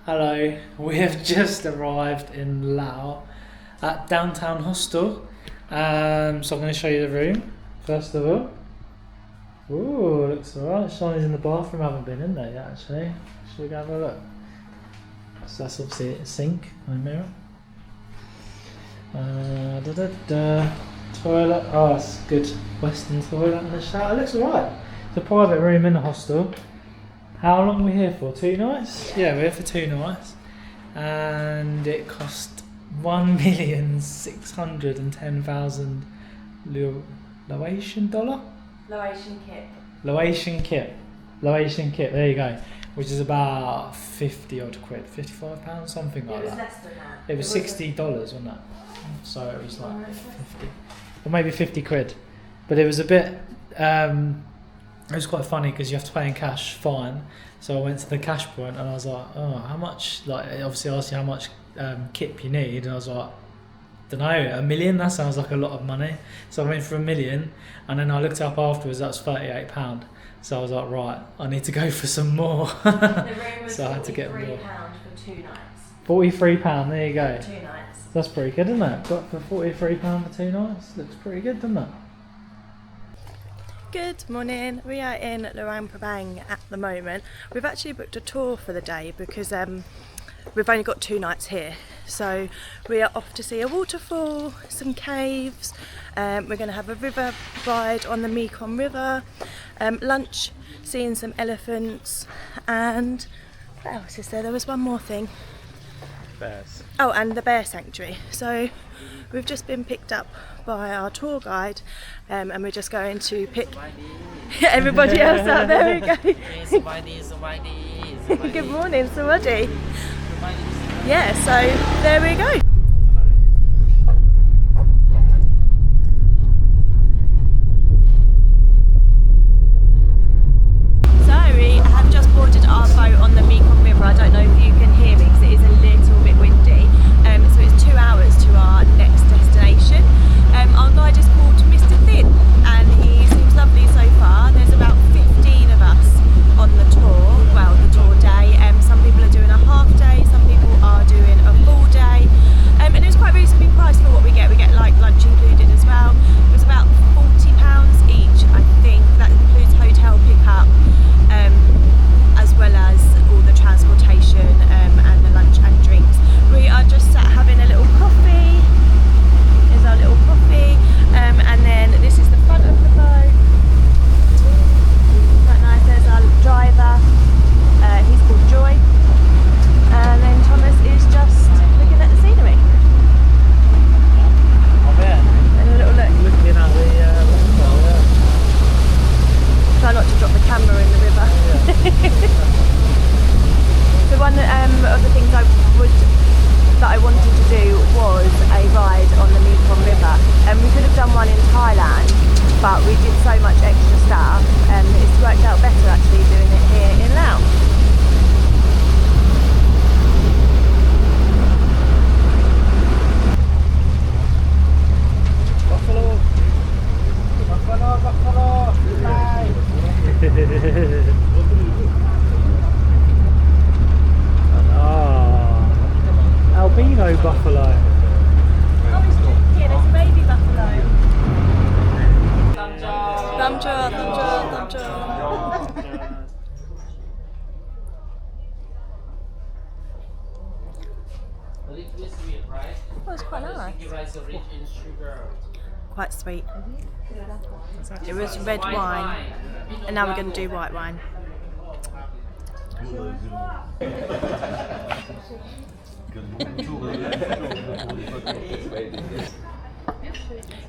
Hello, we have just arrived in Laos at Downtown Hostel. So I'm going to show you the room first of all. Ooh, looks alright. Shawnee's in the bathroom. I haven't been in there yet actually. Should we go have a look? So that's obviously a sink and a mirror. Toilet. Oh, it's a good Western toilet and a shower. It looks alright. It's a private room in the hostel. How long are we here for? 2 nights? Yeah, we're here for 2 nights. And it cost 1,610,000 Laotian dollar? Laotian kip, there you go. Which is about 50 odd quid, £55, something like that. It was less than that. It was $60, wasn't it? So it was like 50, or maybe 50 quid. But it was a bit, it was quite funny because you have to pay in cash, fine. So I went to the cash point and I was like, oh, how much, like, obviously asked you how much kip you need, and I was like, don't know, $1 million? That sounds like a lot of money. So I went for $1 million, and then I looked up afterwards, that's £38. So I was like, right, I need to go for some more. The room was so I had to get more. £43 for 2 nights. £43, there you go. For 2 nights. That's pretty good, isn't it? Got for £43 for 2 nights. Looks pretty good, doesn't it? Good morning, we are in Luang Prabang at the moment. We've actually booked a tour for the day because we've only got 2 nights here. So we are off to see a waterfall, some caves, we're going to have a river ride on the Mekong River, lunch, seeing some elephants, and what else is there? There was one more thing. Bears. Oh, and the bear sanctuary. So we've just been picked up by our tour guide, and we're just going to pick everybody else up. There we go. Good morning, Sawadee. Yeah, so there we go. So we have just boarded our boat on the Mekong River. I don't know if you can hear me because it is a little bit windy. So it's 2 hours to our next destination. Our guide is called Mr. Thin, and he seems lovely so far. There's about 15 of us on the tour, well, the tour day. Some people are doing a half day, some people are doing a full day. And it was quite reasonably priced for what we get. We get like lunch included as well. It was about £40 each, I think. That includes hotel pickup, as well as all the transportation and the lunch and drinks. We are just sat having a little coffee. Here's our little coffee, and then this is the front of the boat. Quite nice. There's our driver. He's called Joy, and then Thomas is just looking at the scenery. Oh man. And a little look. Looking at the waterfall, yeah. Try not to drop the camera in the river. Yeah. So one of the things that I wanted to do was a ride on the Mekong River, and we could have done one in Thailand, but we did so much extra stuff, and it's worked out better actually doing it here in Laos. Buffalo. Bye. Albino buffalo. Oh, yeah, there's a baby buffalo. Thumbjaw. Oh, it's quite nice. Quite sweet. It was red wine, and now we're going to do white wine.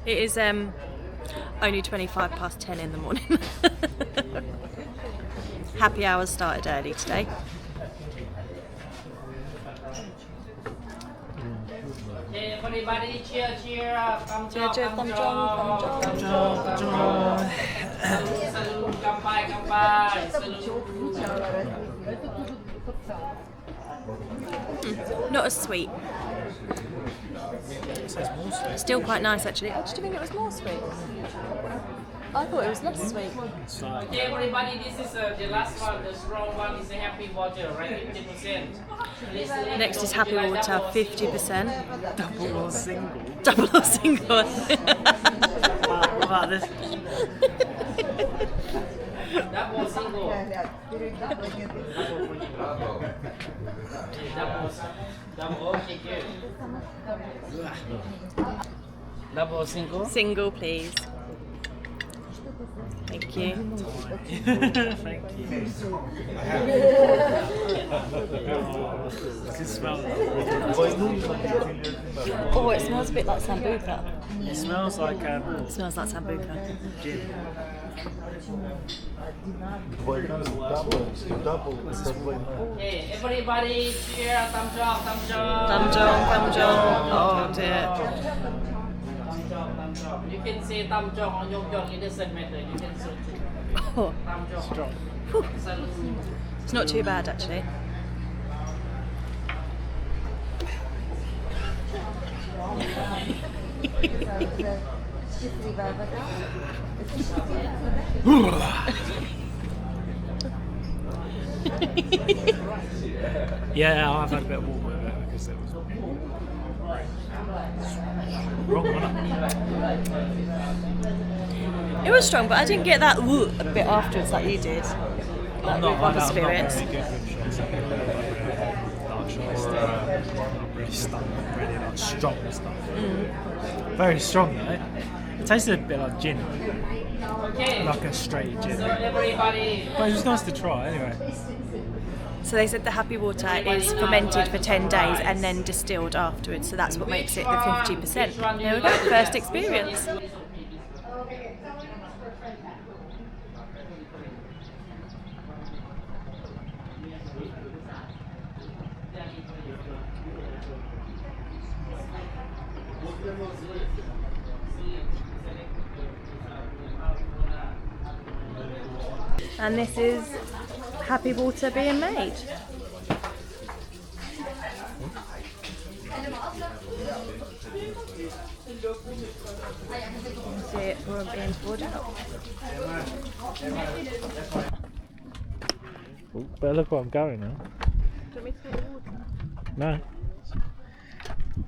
It is only 10:25 in the morning. Happy hours started early today. Everybody cheer up. Cheer, thumb jong. Salute, kampai. Salute. Not as sweet. It says more sweet. Still quite nice actually. Oh, did you think it was more sweet? I thought it was less sweet. It's like, Okay, everybody, this is the last one. The strong one is a happy water, right? 50%. Next is happy water, 50%. double or single. Double or single? What about this? Double single. Double, okay, good. Double single. Single, please. Thank you. Thank you. It smells Oh, it smells a bit like sambuca. It smells like It smells like sambuca. gin. Okay, everybody, cheer, thumbs up, thumbs up. Thumbs up, thumbs up. Oh dear. Thumbs up. You can say thumbs up on your job, it doesn't matter. You can say Oh, thumbs up. Strong. Salute. it's not too bad actually. Yeah, I've had a bit of water with it because it was wrong, wasn't it? It was strong, but I didn't get that woo a bit afterwards like you did. Like with other spirits. Very good with shots. Dark shots. Not really stuck, really like strong stuff. Very strong though. It tasted a bit like gin, Okay. like a straight gin. So everybody. But it was nice to try anyway. So they said the happy water is fermented for 10 days and then distilled afterwards, so that's what makes it the 50%. There we go, first experience. And this is happy water being made. See it for being poured out. Ooh, better look where I'm going now. Do you want me to take the water? No. I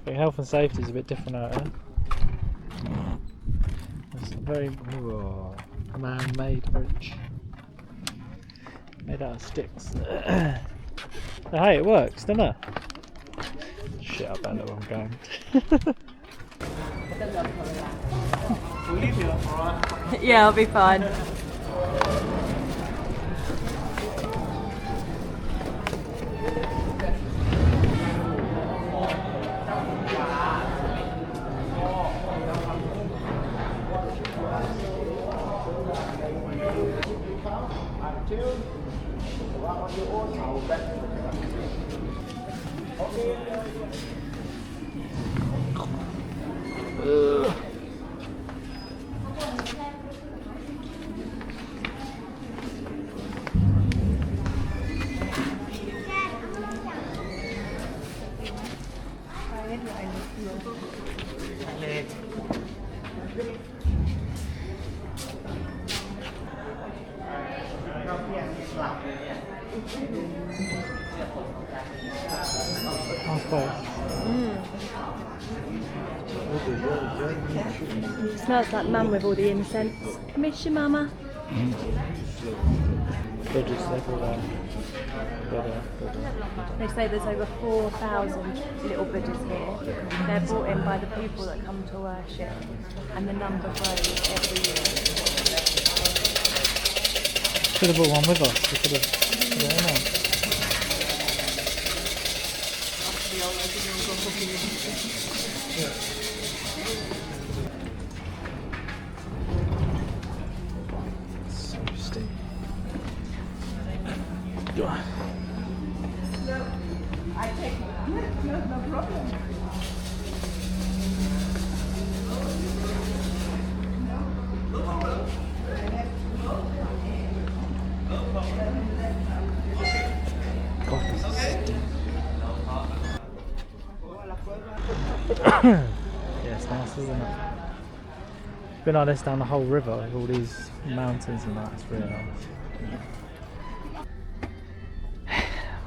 think health and safety is a bit different out here. It's a very man-made bridge. Made out of sticks. Oh, hey, it works, doesn't it? Shit, I better know where I'm going. Yeah, I'll be fine. It smells like mum with all the incense. Miss you, mama. Bridges everywhere. They say there's over 4,000 little Buddhas here. They're brought in by the people that come to worship, and the number grows every year. Should have brought one with us. We could have. So steep. No problem. Yeah, it's nice, isn't it? been like this down the whole river with all these mountains and that. It's really nice.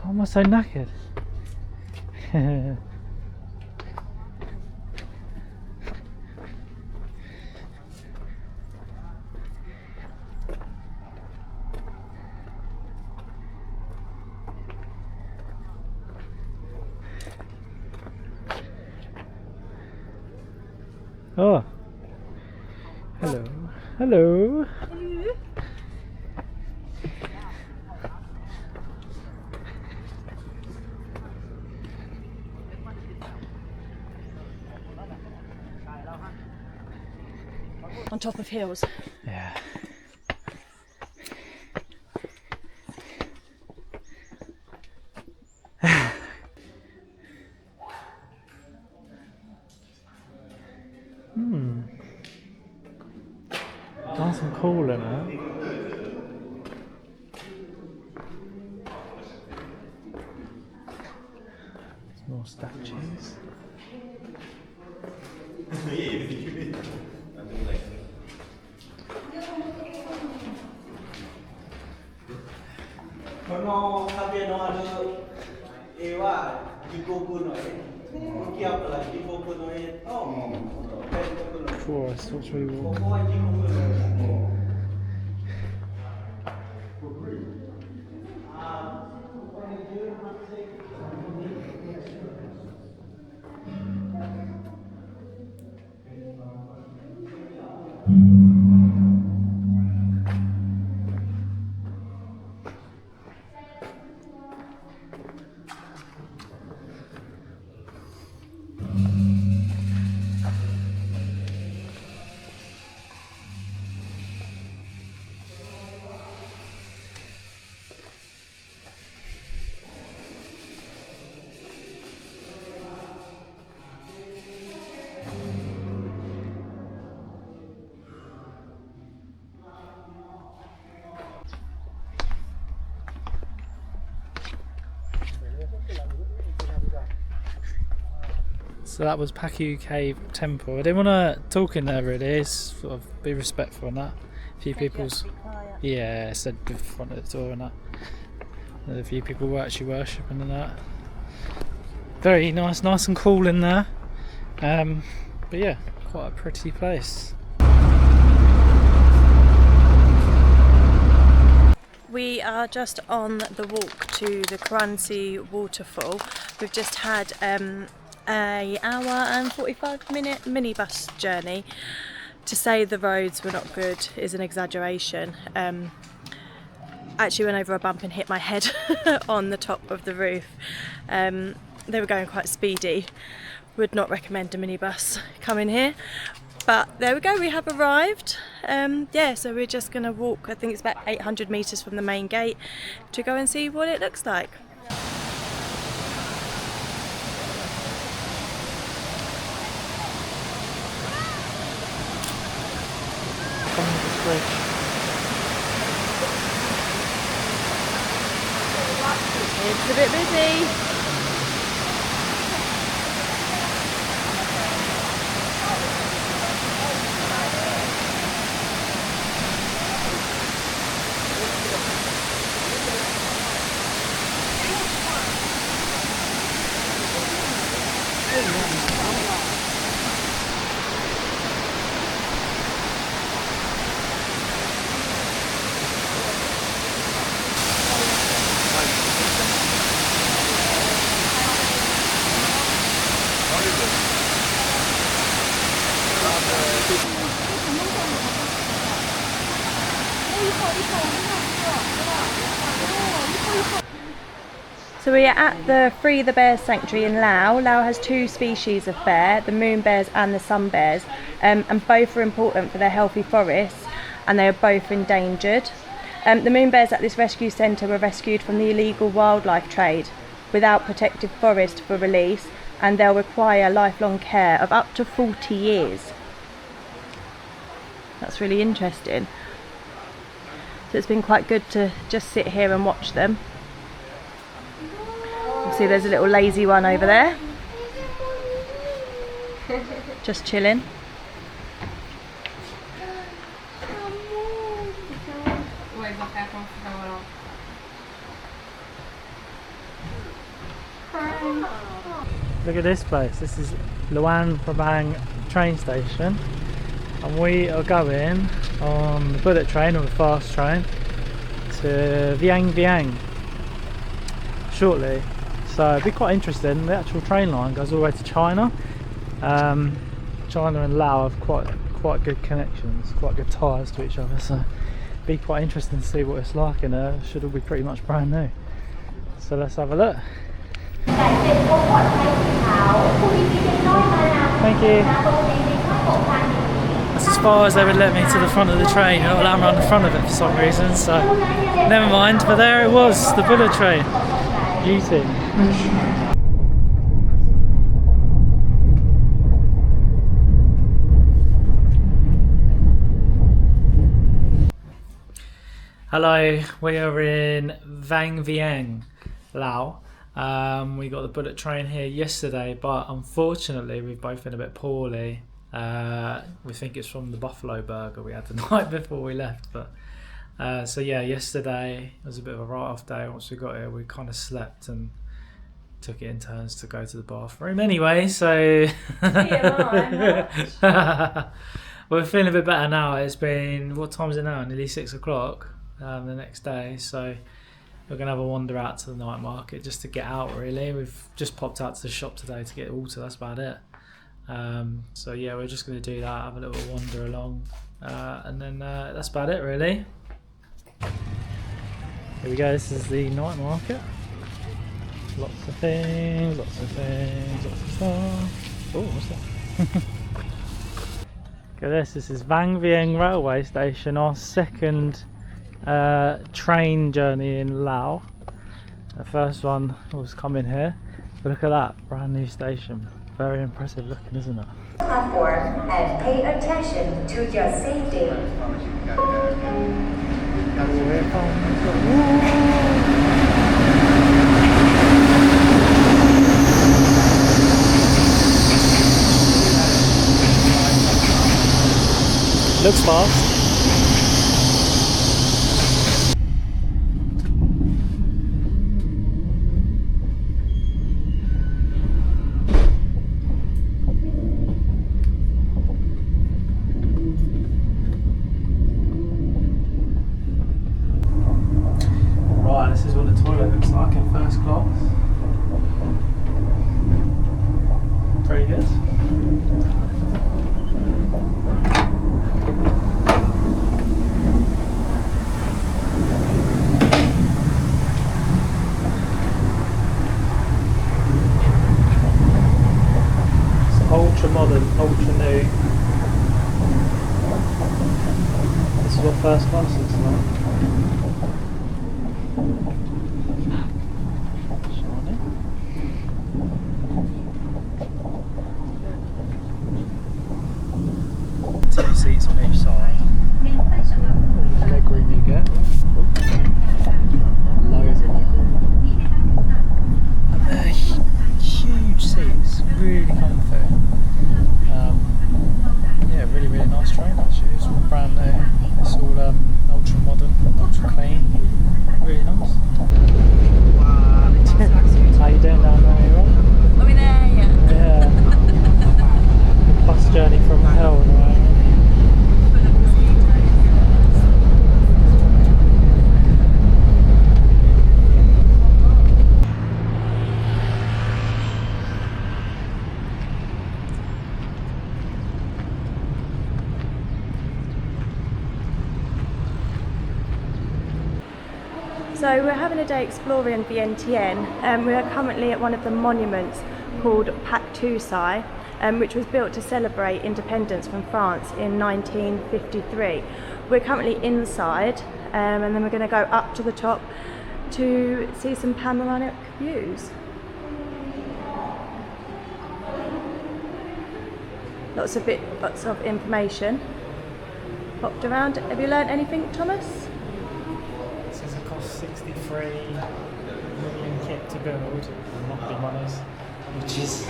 Why am I so knackered? Oh, hello, hello. On top of hills. Yeah. Nice and cool in it. There's more statues. Forest, what's really warm. So that was Paku Cave Temple. I didn't want to talk in there really, it's sort of be respectful on that. A few people's, yeah, said in front of the door and that. A few people were actually worshipping and that. Very nice and cool in there. But yeah, quite a pretty place. We are just on the walk to the Kransi waterfall. We've just had an hour and 45-minute minibus journey. To say the roads were not good is an exaggeration. Actually went over a bump and hit my head on the top of the roof. They were going quite speedy. Would not recommend a minibus coming here. But there we go, we have arrived. Yeah, so we're just gonna walk, I think it's about 800 metres from the main gate to go and see what it looks like. It's a bit busy. So we are at the Free the Bears Sanctuary in Laos. Laos has two species of bear, the moon bears and the sun bears, and both are important for their healthy forests, and they are both endangered. The moon bears at this rescue centre were rescued from the illegal wildlife trade without protected forest for release, and they'll require lifelong care of up to 40 years. That's really interesting. So it's been quite good to just sit here and watch them. See, there's a little lazy one over there, just chilling. Look at this place. This is Luang Prabang train station, and we are going on the bullet train, or the fast train, to Vang Vieng shortly. So it'll be quite interesting. The actual train line goes all the way to China. China and Laos have quite good connections, quite good ties to each other. So it'll be quite interesting to see what it's like, and should all be pretty much brand new. So let's have a look. Thank you. That's as far as they would let me to the front of the train. They're not allowed around the front of it for some reason, so never mind. But there it was, the bullet train. Beauty. Hello, we are in Vang Vieng, Laos. We got the bullet train here yesterday, but unfortunately we've both been a bit poorly. We think it's from the buffalo burger we had the night before we left, but so yeah, yesterday was a bit of a write-off day. Once we got here, we kind of slept and took it in turns to go to the bathroom anyway, so we're feeling a bit better now. It's been, what time is it now? Nearly 6 o'clock the next day, so we're going to have a wander out to the night market just to get out really. We've just popped out to the shop today to get water, that's about it. So yeah, we're just going to do that, have a little wander along, and then that's about it really. Here we go, this is the night market. Lots of things, lots of stuff. Oh, what's that? Look at this is Vang Vieng railway station, our second train journey in Laos. The first one was coming here, but look at that, brand new station. Very impressive looking, isn't it? Platform and pay attention to your safety. Looks fast. Right, this is what the toilet looks like in first class. Pretty good. Ultra modern, ultra new. This is what first class looks like. Two seats on each side. Leg room you get. Loads of leg room. And they're huge seats, really comfy. Yeah, really nice train actually. It's all brand new. It's all ultra modern, ultra clean. Really nice. Wow. How you doing down there? You right? Are we there yet? Yeah. The bus journey from hell, right? So we're having a day exploring Vientiane. We are currently at one of the monuments called Pat Sai, which was built to celebrate independence from France in 1953. We're currently inside, and then we're going to go up to the top to see some panoramic views. Lots of information popped around. Have you learnt anything, Thomas? It says it costs 63 million kip to build, not big monies, which is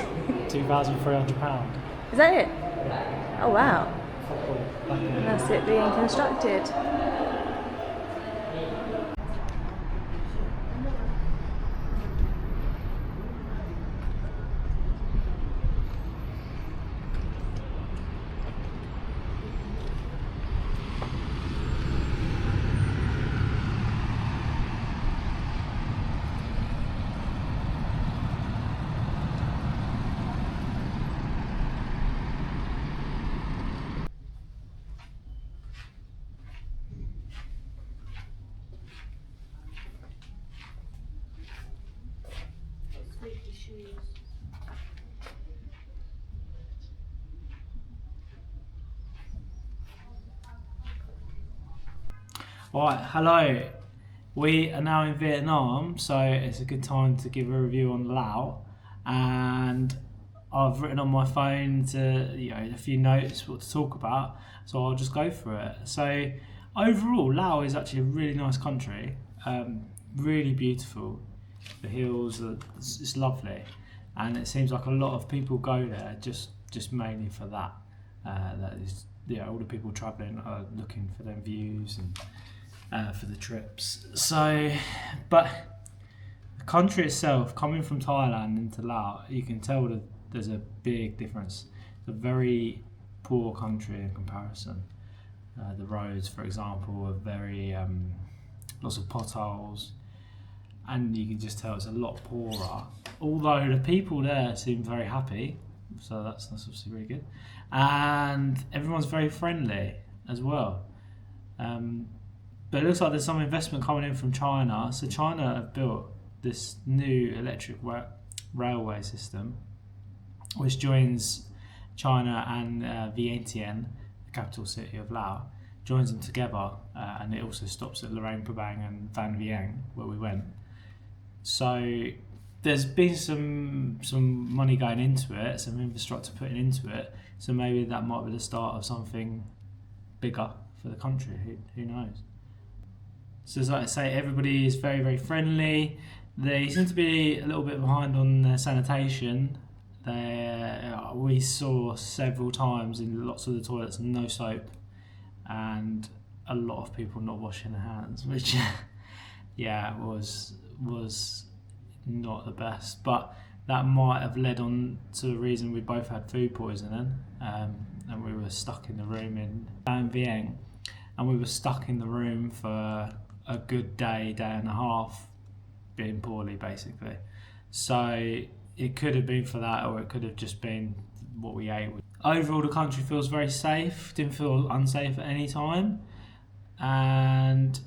£2,300. Is that it? Yeah. Oh wow. Cool. That's it being constructed. choose. Alright, hello. We are now in Vietnam, so it's a good time to give a review on Laos. And I've written on my phone a few notes what to talk about, so I'll just go for it. So overall, Laos is actually a really nice country, really beautiful. The hills, it's lovely, and it seems like a lot of people go there just mainly for that. That is, all the people travelling are looking for them views and for the trips. So, but the country itself, coming from Thailand into Laos, you can tell that there's a big difference. It's a very poor country in comparison. The roads, for example, are very lots of potholes, and you can just tell it's a lot poorer. Although the people there seem very happy, so that's obviously really good, and everyone's very friendly as well. But it looks like there's some investment coming in from China. So China have built this new electric railway system, which joins China and Vientiane, the capital city of Laos, joins them together, and it also stops at Luang Prabang and Vang Vieng, where we went. So there's been some money going into it, some infrastructure putting into it. So maybe that might be the start of something bigger for the country. Who knows? So as I say, everybody is very, very friendly. They seem to be a little bit behind on sanitation. We saw several times in lots of the toilets no soap, and a lot of people not washing their hands, which was not the best. But that might have led on to the reason we both had food poisoning, and we were stuck in the room in Vang Vieng, and we were stuck in the room for a good day and a half, being poorly basically. So it could have been for that, or it could have just been what we ate. Overall, the country feels very safe, didn't feel unsafe at any time, and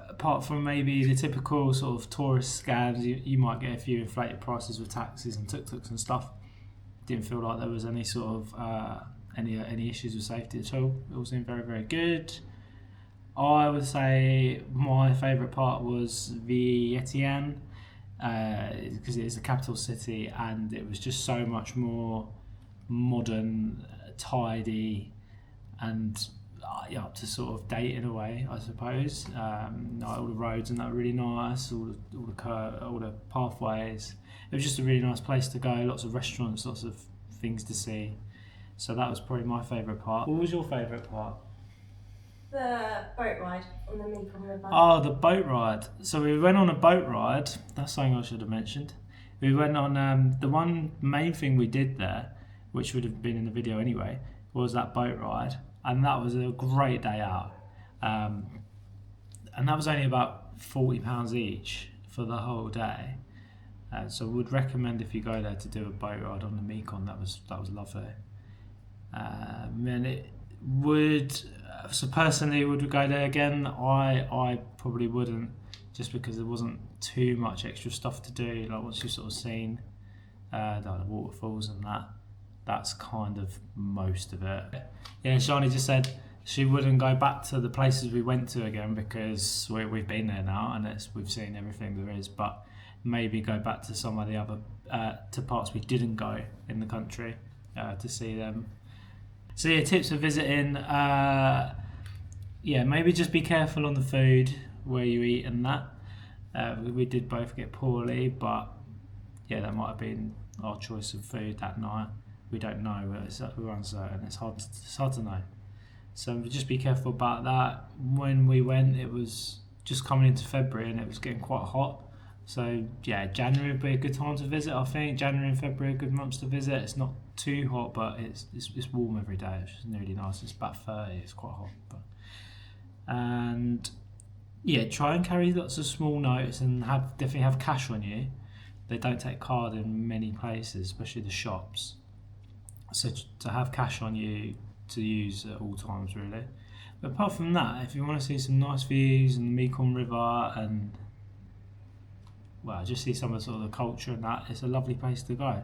apart from maybe the typical sort of tourist scams, you might get a few inflated prices with taxis and tuk-tuks and stuff. Didn't feel like there was any sort of any issues with safety at all. It all seemed very, very good. I would say my favourite part was Vientiane, because it is the capital city, and it was just so much more modern, tidy, and up to sort of date in a way, I suppose. All the roads and that were really nice, all the pathways. It was just a really nice place to go. Lots of restaurants, lots of things to see. So that was probably my favourite part. What was your favourite part? The boat ride on the Mekong River. Oh, the boat ride. So we went on a boat ride. That's something I should have mentioned. We went on the one main thing we did there, which would have been in the video anyway, was that boat ride, and that was a great day out. And that was only about £40 each for the whole day. So would recommend if you go there to do a boat ride on the Mekong. That was lovely. And it would. So personally, would we go there again? I probably wouldn't, just because there wasn't too much extra stuff to do. Like once you've sort of seen the waterfalls and that's kind of most of it. Yeah, Shani just said she wouldn't go back to the places we went to again because we've been there now and we've seen everything there is. But maybe go back to some of the other to parts we didn't go in the country to see them. So yeah, tips for visiting. Maybe just be careful on the food where you eat and that. We did both get poorly, but yeah, that might have been our choice of food that night. We don't know. We're uncertain. It's hard to know. So just be careful about that. When we went, it was just coming into February and it was getting quite hot. So yeah, January would be a good time to visit. I think January and February are good months to visit. It's not too hot, but it's warm every day, which is really nice. It's about 30. It's quite hot, and yeah, try and carry lots of small notes and definitely have cash on you. They don't take card in many places, especially the shops. So to have cash on you to use at all times, really. But apart from that, if you want to see some nice views and the Mekong River and well, just see some of sort of the culture and that. It's a lovely place to go.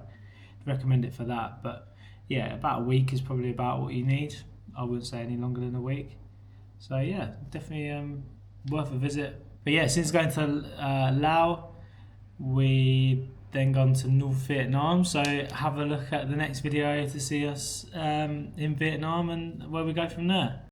Recommend it for that. But yeah, about a week is probably about what you need. I wouldn't say any longer than a week. So yeah, definitely worth a visit. But yeah, since going to Laos, we then gone to North Vietnam. So have a look at the next video to see us in Vietnam and where we go from there.